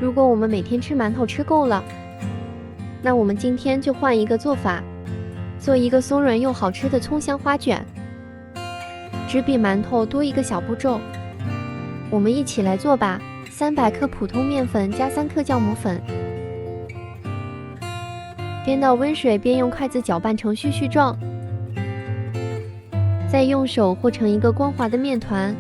如果我们每天吃馒头吃够了，那我们今天就换一个做法，做一个松软又好吃的葱香花卷，只比馒头多一个小步骤。我们一起来做吧。300克普通面粉加3克酵母粉，边倒温水边用筷子搅拌成絮絮状，再用手和成一个光滑的面团。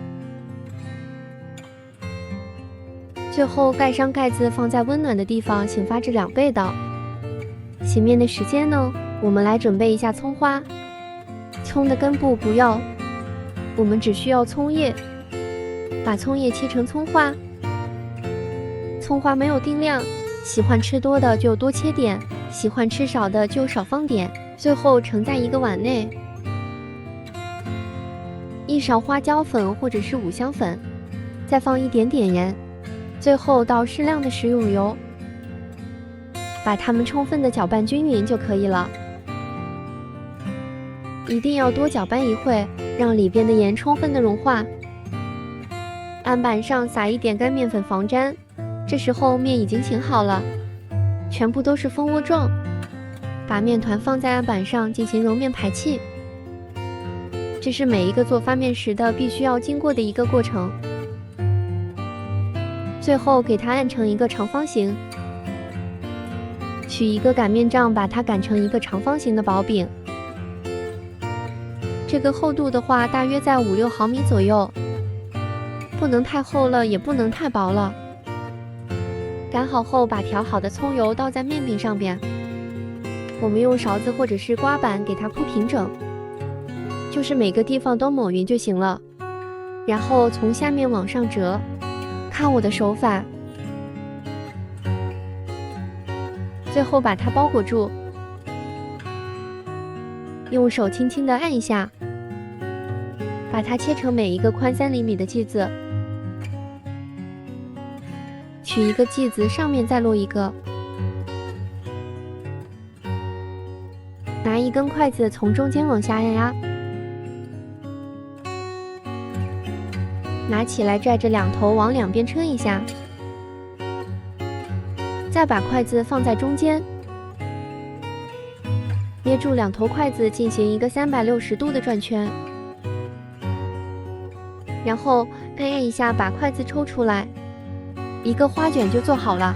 最后盖上盖子，放在温暖的地方醒发至2倍的。醒面的时间呢，我们来准备一下葱花。葱的根部不要，我们只需要葱叶。把葱叶切成葱花。葱花没有定量，喜欢吃多的就多切点，喜欢吃少的就少放点。最后盛在一个碗内，1勺花椒粉或者是五香粉，再放一点点盐，最后倒适量的食用油，把它们充分的搅拌均匀就可以了。一定要多搅拌一会，让里边的盐充分的融化。案板上撒一点干面粉防粘。这时候面已经醒好了，全部都是蜂窝状。把面团放在案板上进行揉面排气，这是每一个做发面时的必须要经过的一个过程。最后给它按成一个长方形，取一个擀面杖把它擀成一个长方形的薄饼。这个厚度的话大约在5-6毫米左右，不能太厚了，也不能太薄了。擀好后，把调好的葱油倒在面饼上边，我们用勺子或者是刮板给它铺平整，就是每个地方都抹匀就行了。然后从下面往上折，看我的手法，最后把它包裹住，用手轻轻地按一下，把它切成每一个宽3厘米的剂子。取一个剂子，上面再落一个，拿一根筷子从中间往下压，拿起来拽着两头往两边撑一下，再把筷子放在中间，捏住两头筷子进行一个360度的转圈，然后按一下把筷子抽出来，一个花卷就做好了。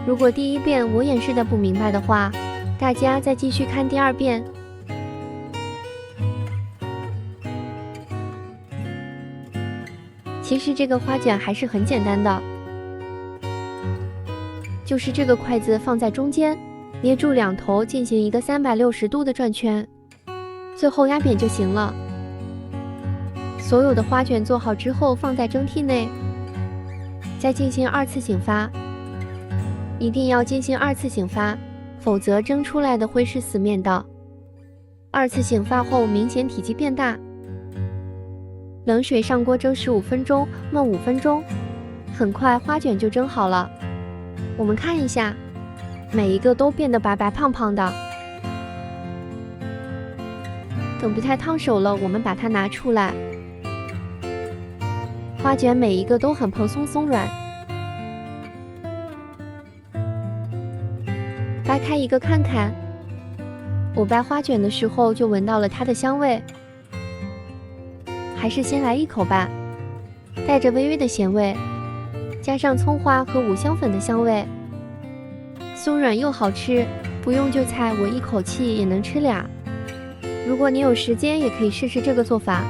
如果第一遍我演示的不明白的话，大家再继续看第2遍。其实这个花卷还是很简单的，就是这个筷子放在中间，捏住两头进行一个360度的转圈，最后压扁就行了。所有的花卷做好之后放在蒸屉内，再进行2次醒发，一定要进行2次醒发，否则蒸出来的会是死面的。2次醒发后明显体积变大，冷水上锅蒸15分钟，焖5分钟，很快花卷就蒸好了。我们看一下，每一个都变得白白胖胖的。等不太烫手了，我们把它拿出来。花卷每一个都很蓬松松软，掰开一个看看。我掰花卷的时候就闻到了它的香味，还是先来一口吧，带着微微的咸味，加上葱花和五香粉的香味，松软又好吃，不用就菜我一口气也能吃俩。如果你有时间，也可以试试这个做法。